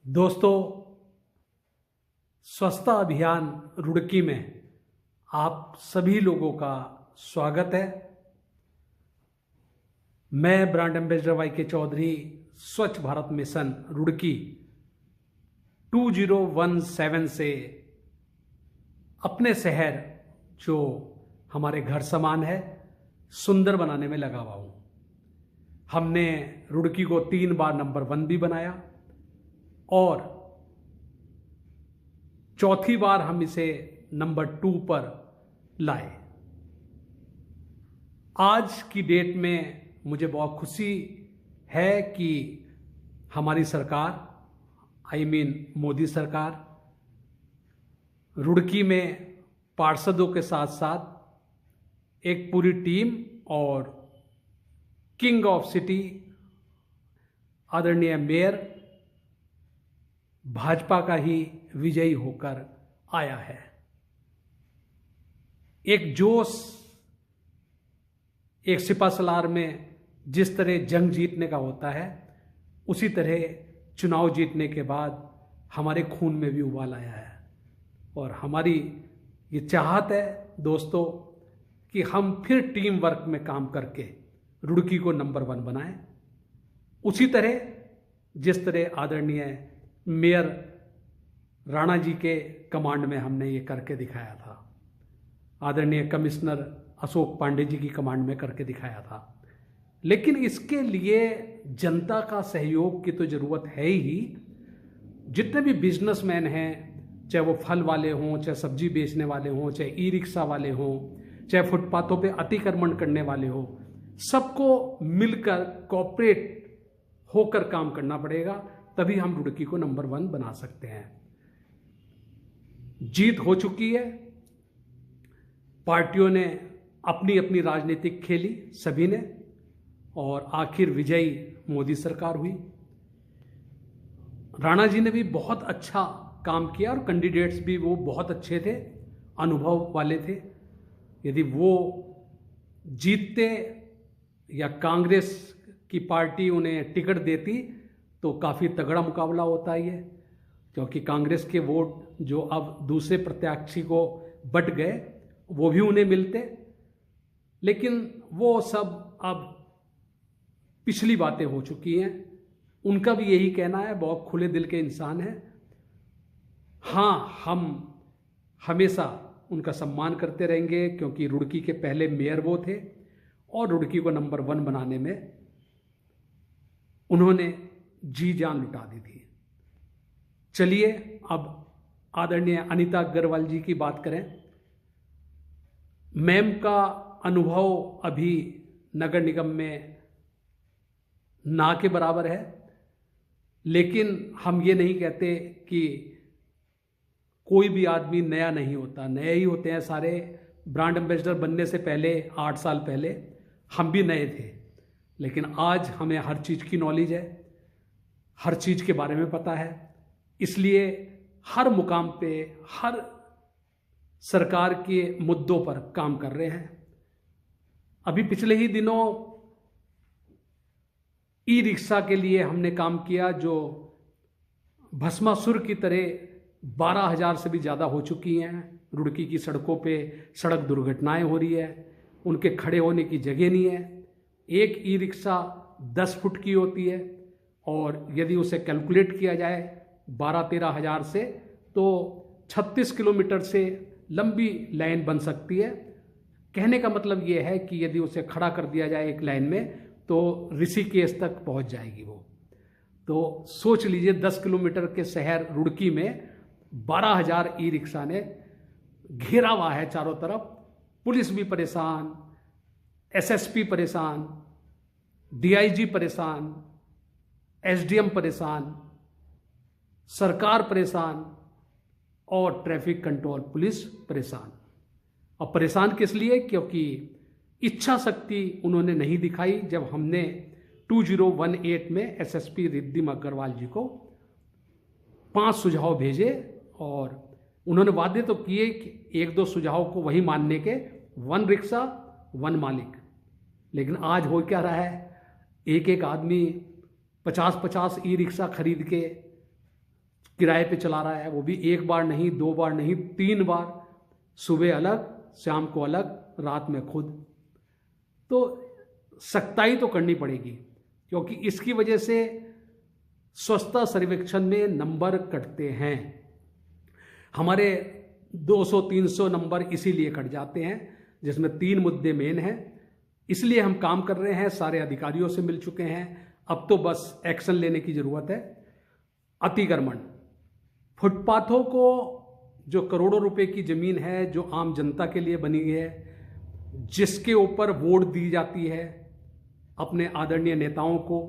दोस्तों, स्वच्छता अभियान रुड़की में आप सभी लोगों का स्वागत है। मैं ब्रांड एम्बेसडर वाई के चौधरी, स्वच्छ भारत मिशन रुड़की 2017 से अपने शहर जो हमारे घर समान है सुंदर बनाने में लगा हुआ हूं। हमने रुड़की को 3 बार नंबर 1 भी बनाया और चौथी बार हम इसे नंबर 2 पर लाए। आज की डेट में मुझे बहुत खुशी है कि हमारी सरकार मोदी सरकार रुड़की में पार्षदों के साथ साथ एक पूरी टीम और किंग ऑफ सिटी आदरणीय मेयर भाजपा का ही विजयी होकर आया है। एक जोश, एक सिपासलार में जिस तरह जंग जीतने का होता है, उसी तरह चुनाव जीतने के बाद हमारे खून में भी उबाल आया है। और हमारी ये चाहत है दोस्तों कि हम फिर टीम वर्क में काम करके रुड़की को नंबर 1 बनाएं। उसी तरह जिस तरह आदरणीय मेयर राणा जी के कमांड में हमने ये करके दिखाया था, आदरणीय कमिश्नर अशोक पांडे जी की कमांड में करके दिखाया था। लेकिन इसके लिए जनता का सहयोग की तो ज़रूरत है ही। जितने भी बिजनेसमैन हैं, चाहे वो फल वाले हों, चाहे सब्जी बेचने वाले हों, चाहे ई रिक्शा वाले हों, चाहे फुटपाथों पे अतिक्रमण करने वाले हों, सबको मिलकर कोऑपरेट होकर काम करना पड़ेगा, तभी हम रुड़की को नंबर 1 बना सकते हैं। जीत हो चुकी है, पार्टियों ने अपनी अपनी राजनीतिक खेली सभी ने, और आखिर विजयी मोदी सरकार हुई। राणा जी ने भी बहुत अच्छा काम किया और कैंडिडेट्स भी वो बहुत अच्छे थे, अनुभव वाले थे। यदि वो जीतते या कांग्रेस की पार्टी उन्हें टिकट देती तो काफ़ी तगड़ा मुकाबला होता है ये, क्योंकि कांग्रेस के वोट जो अब दूसरे प्रत्याशी को बट गए वो भी उन्हें मिलते। लेकिन वो सब अब पिछली बातें हो चुकी हैं। उनका भी यही कहना है, बहुत खुले दिल के इंसान हैं। हाँ, हम हमेशा उनका सम्मान करते रहेंगे, क्योंकि रुड़की के पहले मेयर वो थे और रुड़की को नंबर 1 बनाने में उन्होंने जी जान लुटा दी थी। चलिए अब आदरणीय अनीता अग्रवाल जी की बात करें। मैम का अनुभव अभी नगर निगम में ना के बराबर है, लेकिन हम ये नहीं कहते कि कोई भी आदमी नया नहीं होता, नए ही होते हैं सारे। ब्रांड एम्बेसडर बनने से पहले 8 साल पहले हम भी नए थे, लेकिन आज हमें हर चीज़ की नॉलेज है, हर चीज़ के बारे में पता है। इसलिए हर मुकाम पे, हर सरकार के मुद्दों पर काम कर रहे हैं। अभी पिछले ही दिनों ई रिक्शा के लिए हमने काम किया, जो भस्मासुर की तरह 12,000 से भी ज़्यादा हो चुकी हैं। रुड़की की सड़कों पे सड़क दुर्घटनाएं हो रही है, उनके खड़े होने की जगह नहीं है। एक ई रिक्शा 10 फुट की होती है, और यदि उसे कैलकुलेट किया जाए 12-13 हज़ार से, तो 36 किलोमीटर से लंबी लाइन बन सकती है। कहने का मतलब ये है कि यदि उसे खड़ा कर दिया जाए एक लाइन में तो ऋषिकेश तक पहुंच जाएगी वो। तो सोच लीजिए 10 किलोमीटर के शहर रुड़की में 12,000 ई रिक्शा ने घेरा हुआ है चारों तरफ। पुलिस भी परेशान, एसएसपी परेशान, डीआईजी परेशान, एसडीएम परेशान, सरकार परेशान और ट्रैफिक कंट्रोल पुलिस परेशान। अब परेशान किस लिए? क्योंकि इच्छा शक्ति उन्होंने नहीं दिखाई। जब हमने 2018 में एसएसपी रिद्धिमा अग्रवाल जी को 5 सुझाव भेजे, और उन्होंने वादे तो किए कि 1-2 सुझाव को वही मानने के, 1 रिक्शा 1 मालिक। लेकिन आज हो क्या रहा है, एक एक आदमी 50-50 ई रिक्शा खरीद के किराए पे चला रहा है, वो भी एक बार नहीं, 2 बार नहीं, 3 बार, सुबह अलग, शाम को अलग, रात में खुद। तो सख्ताई तो करनी पड़ेगी, क्योंकि इसकी वजह से स्वच्छता सर्वेक्षण में नंबर कटते हैं। हमारे 200-300 नंबर इसीलिए कट जाते हैं, जिसमें 3 मुद्दे मेन हैं। इसलिए हम काम कर रहे हैं, सारे अधिकारियों से मिल चुके हैं, अब तो बस एक्शन लेने की ज़रूरत है। अतिक्रमण, फुटपाथों को, जो करोड़ों रुपए की ज़मीन है, जो आम जनता के लिए बनी है, जिसके ऊपर वोट दी जाती है अपने आदरणीय नेताओं को,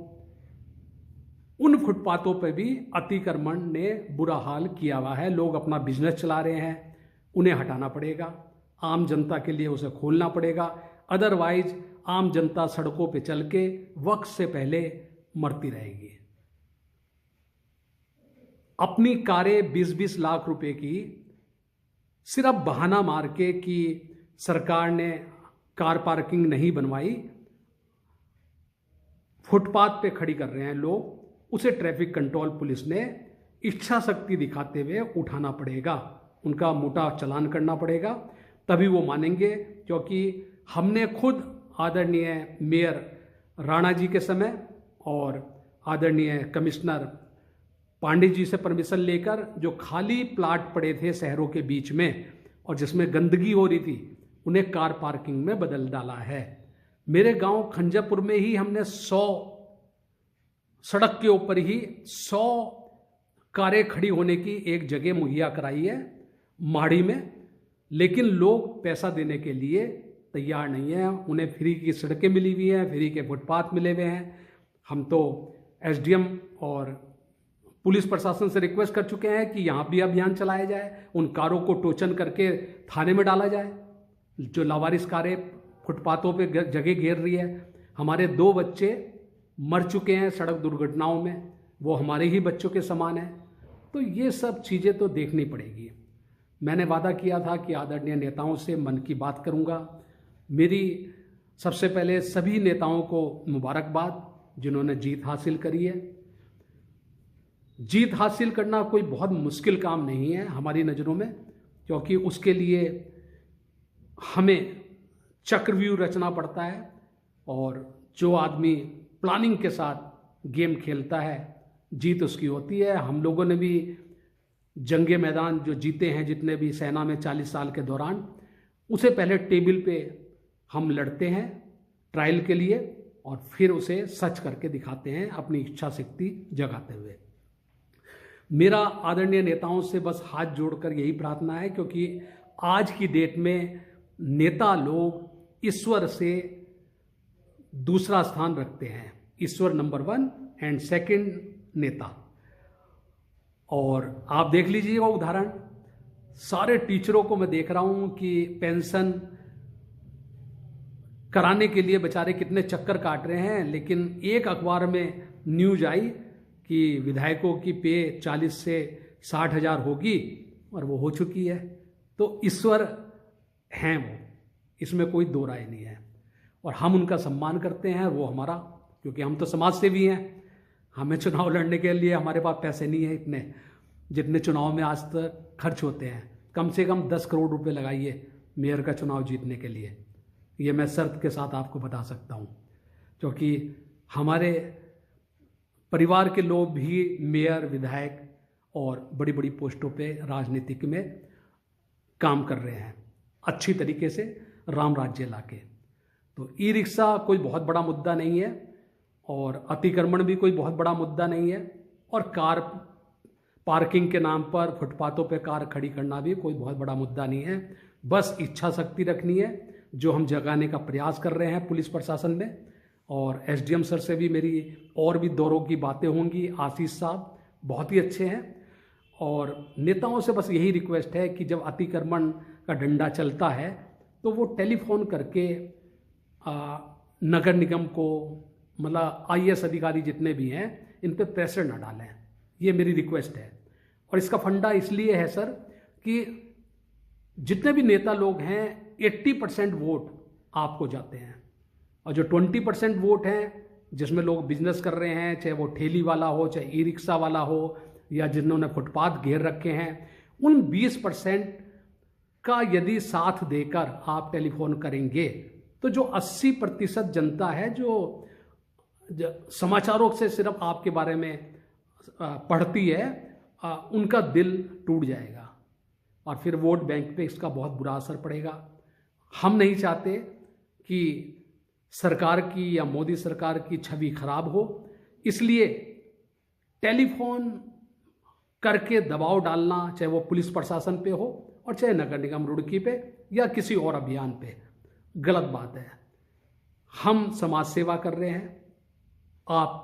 उन फुटपाथों पर भी अतिक्रमण ने बुरा हाल किया हुआ है। लोग अपना बिजनेस चला रहे हैं, उन्हें हटाना पड़ेगा, आम जनता के लिए उसे खोलना पड़ेगा, अदरवाइज आम जनता सड़कों पे चल के वक्त से पहले मरती रहेगी। अपनी कारें 20-20 लाख रुपए की सिर्फ बहाना मार के कि सरकार ने कार पार्किंग नहीं बनवाई, फुटपाथ पे खड़ी कर रहे हैं लोग, उसे ट्रैफिक कंट्रोल पुलिस ने इच्छा शक्ति दिखाते हुए उठाना पड़ेगा, उनका मोटा चालान करना पड़ेगा, तभी वो मानेंगे। क्योंकि हमने खुद आदरणीय मेयर राणा जी के समय और आदरणीय कमिश्नर पांडे जी से परमिशन लेकर जो खाली प्लाट पड़े थे शहरों के बीच में और जिसमें गंदगी हो रही थी, उन्हें कार पार्किंग में बदल डाला है। मेरे गांव खंजापुर में ही हमने 100 सड़क के ऊपर ही 100 कारें खड़ी होने की एक जगह मुहैया कराई है माड़ी में, लेकिन लोग पैसा देने के लिए तैयार नहीं है। उन्हें फ्री की सड़कें मिली हुई हैं, फ्री के फुटपाथ मिले हुए हैं। हम तो एसडीएम और पुलिस प्रशासन से रिक्वेस्ट कर चुके हैं कि यहाँ भी अभियान चलाया जाए, उन कारों को टोचन करके थाने में डाला जाए। जो लावारिस कारें फुटपाथों पे जगह घेर रही है, हमारे 2 बच्चे मर चुके हैं सड़क दुर्घटनाओं में, वो हमारे ही बच्चों के समान हैं। तो ये सब चीज़ें तो देखनी पड़ेगी। मैंने वादा किया था कि आदरणीय नेताओं से मन की बात करूंगा। मेरी सबसे पहले सभी नेताओं को मुबारकबाद जिन्होंने जीत हासिल करी है। जीत हासिल करना कोई बहुत मुश्किल काम नहीं है हमारी नज़रों में, क्योंकि उसके लिए हमें चक्रव्यूह रचना पड़ता है, और जो आदमी प्लानिंग के साथ गेम खेलता है जीत उसकी होती है। हम लोगों ने भी जंगे मैदान जो जीते हैं जितने भी सेना में 40 साल के दौरान, उसे पहले टेबल पे हम लड़ते हैं ट्रायल के लिए और फिर उसे सच करके दिखाते हैं अपनी इच्छा शक्ति जगाते हुए। मेरा आदरणीय नेताओं से बस हाथ जोड़कर यही प्रार्थना है, क्योंकि आज की डेट में नेता लोग ईश्वर से दूसरा स्थान रखते हैं, ईश्वर नंबर 1 एंड सेकंड नेता। और आप देख लीजिएगा उदाहरण, सारे टीचरों को मैं देख रहा हूं कि पेंशन कराने के लिए बेचारे कितने चक्कर काट रहे हैं, लेकिन एक अखबार में न्यूज आई कि विधायकों की पे 40 से 60 हज़ार होगी, और वो हो चुकी है। तो ईश्वर हैं वो, इसमें कोई दो राय नहीं है, और हम उनका सम्मान करते हैं। वो हमारा, क्योंकि हम तो समाज सेवी हैं, हमें चुनाव लड़ने के लिए हमारे पास पैसे नहीं है इतने जितने चुनाव में आज तक खर्च होते हैं। कम से कम 10 करोड़ रुपए लगाइए मेयर का चुनाव जीतने के लिए, ये मैं शर्त के साथ आपको बता सकता हूँ, क्योंकि हमारे परिवार के लोग भी मेयर, विधायक और बड़ी बड़ी पोस्टों पे राजनीतिक में काम कर रहे हैं अच्छी तरीके से, राम राज्य लाके। तो ई रिक्शा कोई बहुत बड़ा मुद्दा नहीं है, और अतिक्रमण भी कोई बहुत बड़ा मुद्दा नहीं है, और कार पार्किंग के नाम पर फुटपाथों पे कार खड़ी करना भी कोई बहुत बड़ा मुद्दा नहीं है। बस इच्छा शक्ति रखनी है, जो हम जगाने का प्रयास कर रहे हैं पुलिस प्रशासन में। और एसडीएम सर से भी मेरी और भी दौरों की बातें होंगी। आशीष साहब बहुत ही अच्छे हैं, और नेताओं से बस यही रिक्वेस्ट है कि जब अतिक्रमण का डंडा चलता है तो वो टेलीफोन करके नगर निगम को, मतलब आईएएस अधिकारी जितने भी हैं, इन पे प्रेशर न डालें, ये मेरी रिक्वेस्ट है। और इसका फंडा इसलिए है सर कि जितने भी नेता लोग हैं 80% वोट आपको जाते हैं, और जो 20% वोट हैं जिसमें लोग बिजनेस कर रहे हैं, चाहे वो ठेली वाला हो, चाहे ई रिक्शा वाला हो, या जिन्होंने फुटपाथ घेर रखे हैं, उन 20% का यदि साथ देकर आप टेलीफोन करेंगे तो जो 80% जनता है जो समाचारों से सिर्फ आपके बारे में पढ़ती है, उनका दिल टूट जाएगा और फिर वोट बैंक पे इसका बहुत बुरा असर पड़ेगा। हम नहीं चाहते कि सरकार की या मोदी सरकार की छवि खराब हो, इसलिए टेलीफोन करके दबाव डालना, चाहे वो पुलिस प्रशासन पे हो और चाहे नगर निगम रुड़की पे या किसी और अभियान पे, गलत बात है। हम समाज सेवा कर रहे हैं, आप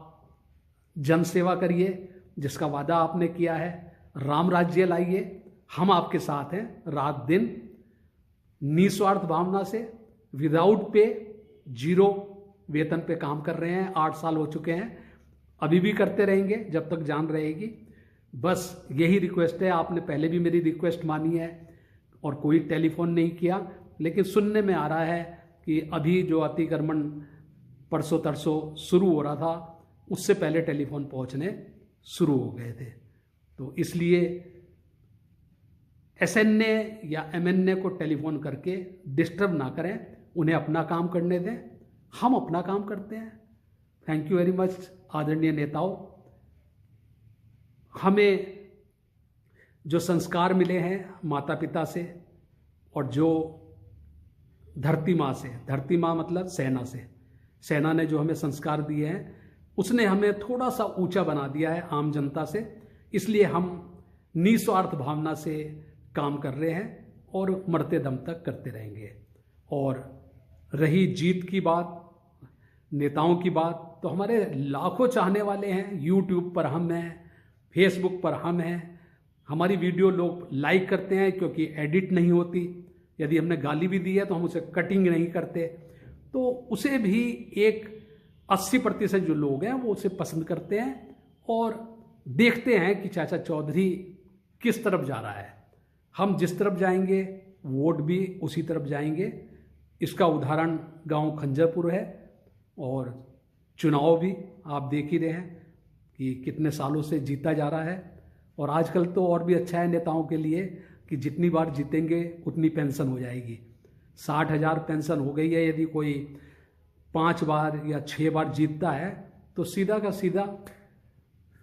जन सेवा करिए, जिसका वादा आपने किया है, राम राज्य लाइए, हम आपके साथ हैं रात दिन, निस्वार्थ भावना से, विदाउट पे, 0 वेतन पे काम कर रहे हैं। 8 साल हो चुके हैं, अभी भी करते रहेंगे जब तक जान रहेगी। बस यही रिक्वेस्ट है, आपने पहले भी मेरी रिक्वेस्ट मानी है और कोई टेलीफोन नहीं किया, लेकिन सुनने में आ रहा है कि अभी जो अतिक्रमण परसों तरसों शुरू हो रहा था, उससे पहले टेलीफोन पहुंचने शुरू हो गए थे। तो इसलिए एसएनए या एमएनए को टेलीफोन करके डिस्टर्ब ना करें, उन्हें अपना काम करने दें, हम अपना काम करते हैं। थैंक यू वेरी मच आदरणीय नेताओं। हमें जो संस्कार मिले हैं माता पिता से और जो धरती माँ से, धरती माँ मतलब सेना से, सेना ने जो हमें संस्कार दिए हैं, उसने हमें थोड़ा सा ऊंचा बना दिया है आम जनता से, इसलिए हम निस्वार्थ भावना से काम कर रहे हैं और मरते दम तक करते रहेंगे। और रही जीत की बात, नेताओं की बात, तो हमारे लाखों चाहने वाले हैं, यूट्यूब पर हम हैं, फेसबुक पर हम हैं, हमारी वीडियो लोग लाइक करते हैं क्योंकि एडिट नहीं होती, यदि हमने गाली भी दी है तो हम उसे कटिंग नहीं करते, तो उसे भी एक 80% जो लोग हैं वो उसे पसंद करते हैं और देखते हैं कि चाचा चौधरी किस तरफ जा रहा है। हम जिस तरफ जाएंगे वोट भी उसी तरफ जाएंगे। इसका उदाहरण गांव खंजरपुर है और चुनाव भी आप देख ही रहे हैं कि कितने सालों से जीता जा रहा है। और आजकल तो और भी अच्छा है नेताओं के लिए कि जितनी बार जीतेंगे उतनी पेंशन हो जाएगी। 60,000 पेंशन हो गई है। यदि कोई 5 बार या 6 बार जीतता है तो सीधा का सीधा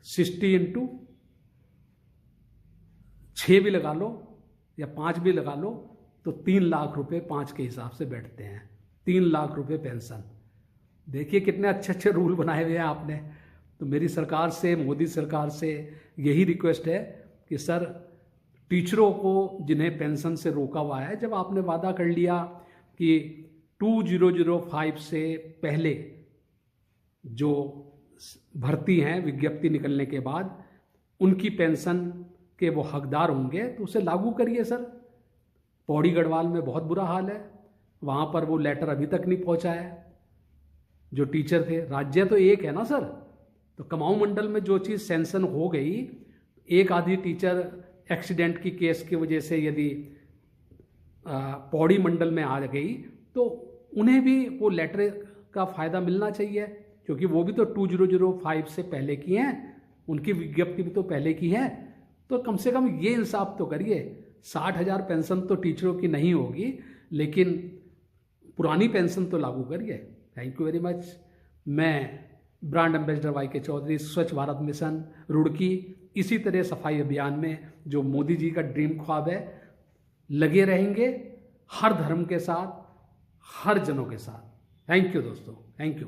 60 × 6 भी लगा लो या 5 भी लगा लो तो 3 लाख रुपए 5 के हिसाब से बैठते हैं। 3 लाख रुपए पेंशन। देखिए कितने अच्छे अच्छे रूल बनाए हुए हैं आपने। तो मेरी सरकार से, मोदी सरकार से यही रिक्वेस्ट है कि सर, टीचरों को जिन्हें पेंशन से रोका हुआ है, जब आपने वादा कर लिया कि 2005 से पहले जो भर्ती हैं विज्ञप्ति निकलने के बाद उनकी पेंशन के वो हकदार होंगे, तो उसे लागू करिए सर। पौड़ी गढ़वाल में बहुत बुरा हाल है, वहाँ पर वो लेटर अभी तक नहीं पहुँचा है। जो टीचर थे, राज्य तो एक है ना सर, तो कुमाऊं मंडल में जो चीज़ सैंक्शन हो गई, एक आधी टीचर एक्सीडेंट की केस की वजह से यदि पौड़ी मंडल में आ गई तो उन्हें भी वो लेटर का फ़ायदा मिलना चाहिए, क्योंकि वो भी तो 2005 से पहले की हैं, उनकी विज्ञप्ति भी तो पहले की है। तो कम से कम ये इंसाफ तो करिए। 60,000 पेंशन तो टीचरों की नहीं होगी, लेकिन पुरानी पेंशन तो लागू करिए। Thank you very much. मैं ब्रांड एम्बेसडर YK चौधरी, स्वच्छ भारत मिशन रुड़की, इसी तरह सफाई अभियान में जो मोदी जी का ड्रीम ख्वाब है, लगे रहेंगे हर धर्म के साथ, हर जनों के साथ। थैंक यू दोस्तों, थैंक यू।